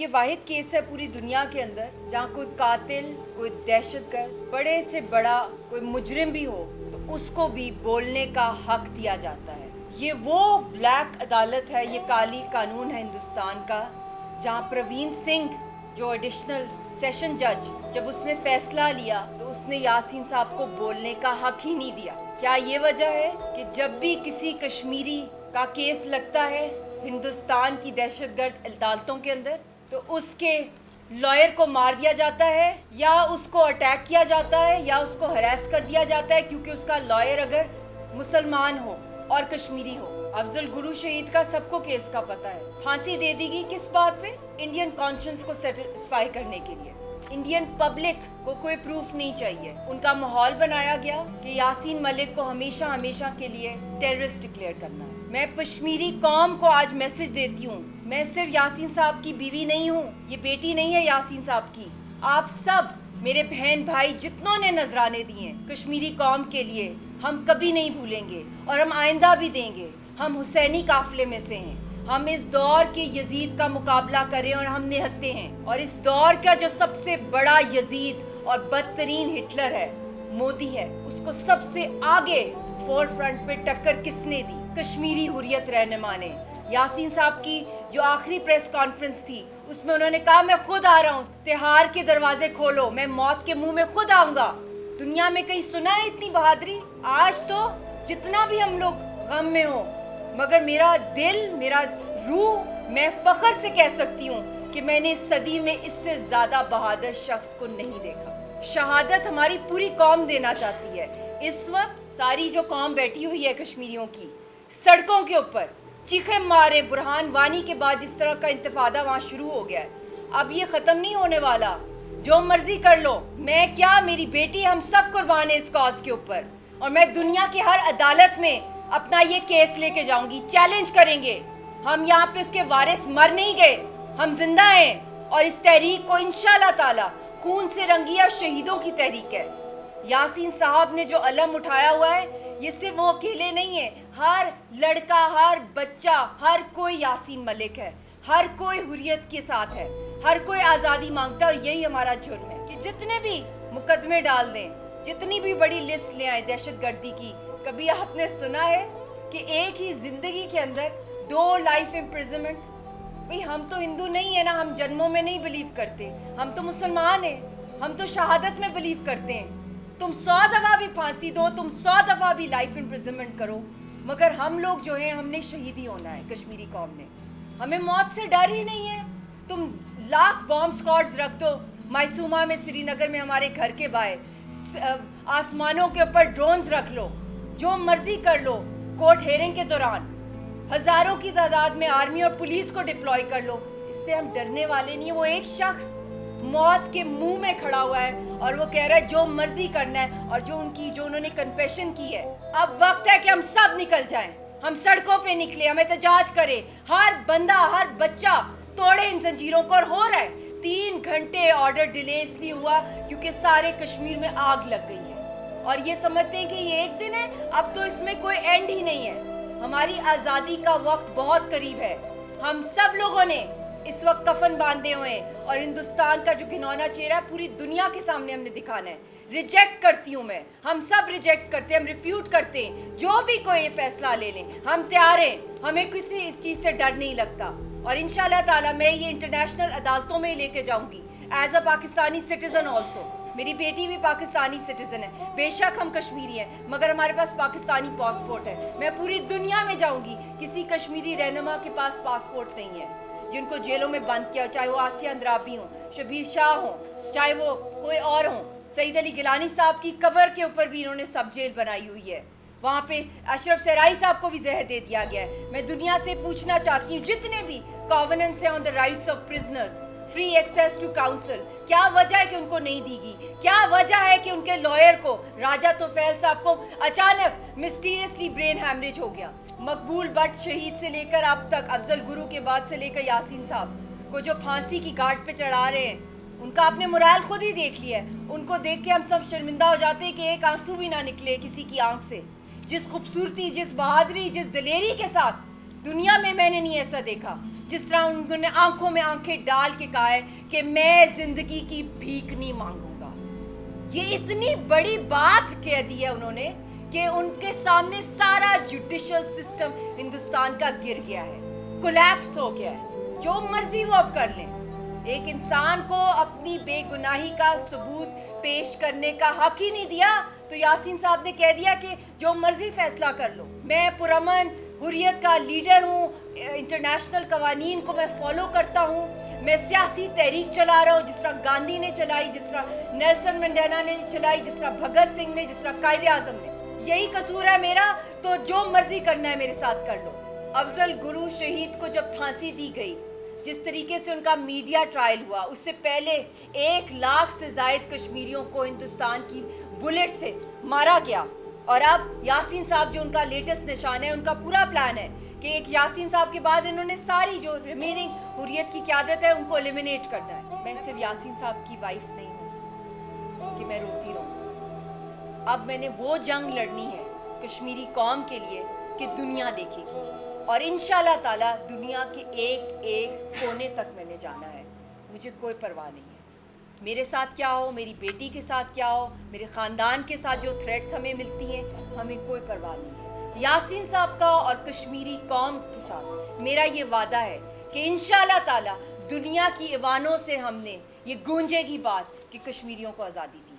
ये वाहिद केस है पूरी दुनिया के अंदर जहाँ कोई कातिल, कोई दहशतगर्द, बड़े से बड़ा कोई मुजरिम भी हो तो उसको भी बोलने का हक दिया जाता है। ये वो ब्लैक अदालत है, ये काली कानून है हिंदुस्तान का, जहाँ प्रवीण सिंह जो एडिशनल सेशन जज, जब उसने फैसला लिया तो उसने यासीन साहब को बोलने का हक ही नहीं दिया। क्या ये वजह है कि जब भी किसी कश्मीरी का केस लगता है हिंदुस्तान की दहशतगर्द अदालतों के अंदर तो उसके लॉयर को मार दिया जाता है या उसको अटैक किया जाता है या उसको हरास कर दिया जाता है क्योंकि उसका लॉयर अगर मुसलमान हो और कश्मीरी हो। अफजल गुरु शहीद का सबको केस का पता है। फांसी दे दी गई किस बात पे? इंडियन कॉन्शियंस को सेटिस्फाई करने के लिए। इंडियन पब्लिक को कोई प्रूफ नहीं चाहिए। उनका माहौल बनाया गया कि यासीन मलिक को हमेशा हमेशा के लिए टेररिस्ट डिक्लेयर करना है। मैं कश्मीरी कौम को आज मैसेज देती हूँ, मैं सिर्फ यासीन साहब की बीवी नहीं हूँ, ये बेटी नहीं है यासीन साहब की। आप सब मेरे बहन भाई जितनों ने नजराने दिए कश्मीरी कौम के लिए हम कभी नहीं भूलेंगे और हम आइंदा भी देंगे। हम हुसैनी काफिले में से हैं। हम इस दौर के यजीद का मुकाबला करें और हम निहत्ते हैं। और इस दौर का जो सबसे बड़ा यजीद और बदतरीन हिटलर है मोदी है, उसको सबसे आगे फोर फ्रंट पे टक्कर किसने दी? कश्मीरी हुर्रियत रहनुमा ने। यासीन साहब की जो आखिरी प्रेस कॉन्फ्रेंस थी उसमें उन्होंने कहा मैं खुद आ रहा हूँ, तिहाड़ के दरवाजे खोलो, मैं मौत के मुंह में खुद आऊंगा। दुनिया में कहीं सुना है इतनी बहादुरी? आज तो जितना भी हम लोग गम में हो, मगर मेरा दिल, मेरा रूह, मैं फख्र से कह सकती हूँ कि मैंने इस सदी में इससे ज्यादा बहादुर शख्स को नहीं देखा। शहादत हमारी पूरी कौम देना चाहती है। इस वक्त सारी जो कौम बैठी हुई है कश्मीरियों की सड़कों के ऊपर चीखे मारे, बुरहान वानी के बाद जिस तरह का इंतफादा वहाँ शुरू हो गया है, अब ये ख़त्म नहीं होने वाला। जो मर्जी कर लो, मैं क्या, मेरी बेटी, हम सब कुर्बान है इस कॉज के ऊपर। और मैं दुनिया की हर अदालत में अपना ये केस लेके जाऊंगी, चैलेंज करेंगे। हम यहाँ पे उसके वारिस मर नहीं गए, हम जिंदा हैं और इस तहरीक को इंशाल्लाह ताला खून से रंगिया शहीदों की तहरीक है। यासीन साहब ने जो अलम उठाया हुआ है ये सिर्फ वो अकेले नहीं है, हर लड़का, हर बच्चा, हर कोई यासीन मलिक है, हर कोई हुर्रियत के साथ है, हर कोई आज़ादी मांगता है। और यही हमारा जुर्म है कि जितने भी मुकदमे डाल दें, जितनी भी बड़ी लिस्ट ले आए दहशतगर्दी की। कभी आपने सुना है कि एक ही जिंदगी के अंदर 2 लाइफ इम्प्रिजनमेंट? भाई हम तो हिंदू नहीं है ना, हम जन्मों में नहीं बिलीव करते, हम तो मुसलमान हैं, हम तो शहादत में बिलीव करते हैं। तुम 100 दफ़ा भी फांसी दो, तुम 100 दफ़ा भी लाइफ इम्प्रिजनमेंट करो, मगर हम लोग जो हैं हमने शहीद ही होना है। कश्मीरी कौम ने, हमें मौत से डर ही नहीं है। तुम लाख बॉम्ब स्क्वाड्स रख दो मायसूमा में, श्रीनगर में, हमारे घर के बाहर, आसमानों के ऊपर ड्रोन्स रख लो, जो मर्जी कर लो। कोर्ट हेयरिंग के दौरान हजारों की तादाद में आर्मी और पुलिस को डिप्लॉय कर लो, इससे हम डरने वाले नहीं है। वो एक शख्स मौत के मुंह में खड़ा हुआ है और वो कह रहा है जो मर्जी करना है। और जो उन्होंने कन्फेशन की है, अब वक्त है कि हम सब निकल जाएं, हम सड़कों पे निकले, हम एहतजाज करें, हर बंदा, हर बच्चा तोड़े इन जंजीरों को। और हो रहा है। 3 घंटे ऑर्डर डिले इसलिए हुआ क्योंकि सारे कश्मीर में आग लग गई है और ये समझते हैं कि ये एक दिन है, अब तो इसमें कोई एंड ही नहीं है। हमारी आज़ादी का वक्त बहुत करीब है। हम सब लोगों ने इस वक्त कफन बांधे हुए हैं और हिंदुस्तान का जो घिनौना चेहरा है पूरी दुनिया के सामने हमने दिखाना है। रिजेक्ट करती हूँ मैं, हम सब रिजेक्ट करते हैं, हम रिफ्यूट करते हैं। जो भी कोई फैसला ले लें हम तैयार हैं, हमें किसी इस चीज़ से डर नहीं लगता। और इंशाल्लाह ताला मैं ये इंटरनेशनल अदालतों में लेके जाऊँगी as a Pakistani citizen also. मेरी बेटी भी पाकिस्तानी सिटीज़न है, बेशक हम कश्मीरी हैं मगर हमारे पास पाकिस्तानी पासपोर्ट है। मैं पूरी दुनिया में जाऊँगी, किसी कश्मीरी रहनुमा के पास पासपोर्ट नहीं है जिनको जेलों में बंद किया, चाहे वो आसिया अंद्राबी हो, शबीर शाह हो, चाहे वो कोई और हो। सईद अली गिलानी साहब की कब्र के ऊपर भी इन्होंने सब जेल बनाई हुई है, वहाँ पे अशरफ सराई साहब को भी जहर दे दिया गया है। मैं दुनिया से पूछना चाहती हूँ जितने भी कॉवेनेंट्स हैं on the rights of prisoners, free access to counsel, क्या वजह है कि उनको नहीं दी गई? क्या वजह है कि उनके लॉयर को, राजा तोफैल साहब को, अचानक मिस्टीरियसली ब्रेन हैमरेज हो गया? मकबूल भट्ट शहीद से लेकर अब तक, अफजल गुरु के बाद से लेकर यासीन साहब को जो फांसी की घाट पे चढ़ा रहे हैं, उनका आपने मोराल खुद ही देख लिया है। उनको देख के हम सब शर्मिंदा हो जाते हैं कि एक आंसू भी ना निकले किसी की आंख से। जिस खूबसूरती, जिस बहादुरी, जिस दिलेरी के साथ दुनिया में मैंने नहीं ऐसा देखा। जिस तरह उन्होंने आंखों में आंखें डाल के कहा है कि मैं जिंदगी की भीख नहीं मांगूंगा। ये इतनी बड़ी बात कह दी है उन्होंने कि उनके सामने सारा जुडिशियल सिस्टम हिंदुस्तान का गिर गया है, कोलैप्स हो गया है। जो मर्जी वो अब कर लें। एक इंसान को अपनी बेगुनाही का सबूत पेश करने का हक ही नहीं दिया, तो यासीन साहब ने कह दिया कि जो मर्जी फैसला कर लो। मैं पुरअमन हुर्रियत का लीडर हूँ, इंटरनेशनल कवानीन को मैं फॉलो करता हूँ, मैं सियासी तहरीक चला रहा हूँ जिस तरह गांधी ने चलाई, जिस तरह नेल्सन मंडेला ने चलाई, जिस तरह भगत सिंह ने, जिस तरह कायदे आजम ने। यही कसूर है मेरा, तो जो मर्जी करना है मेरे साथ कर लो। अफजल गुरु शहीद को जब फांसी दी गई, जिस तरीके से उनका मीडिया ट्रायल हुआ, उससे पहले 1 लाख से जायद कश्मीरियों को हिंदुस्तान की बुलेट से मारा गया। और अब यासीन साहब जो उनका लेटेस्ट निशान है, उनका पूरा प्लान है कि एक यासीन साहब के बाद इन्होंने सारी जो रिमेनिंग हुर्रियत की क़यादत है उनको एलिमिनेट करना है। मैं सिर्फ यासीन साहब की वाइफ नहीं हूँ कि मैं रोती रहूँ। अब मैंने वो जंग लड़नी है कश्मीरी कौम के लिए कि दुनिया देखेगी, और इंशाल्लाह ताला दुनिया के एक कोने तक मैंने जाना है। मुझे कोई परवाह नहीं है मेरे साथ क्या हो, मेरी बेटी के साथ क्या हो, मेरे ख़ानदान के साथ जो थ्रेट्स हमें मिलती हैं, हमें कोई परवाह नहीं है। यासीन साहब का और कश्मीरी कौम के साथ मेरा ये वादा है कि इंशाल्लाह ताला दुनिया की ईवानों से हमने ये गूंजेगी बात कि कश्मीरियों को आज़ादी दी।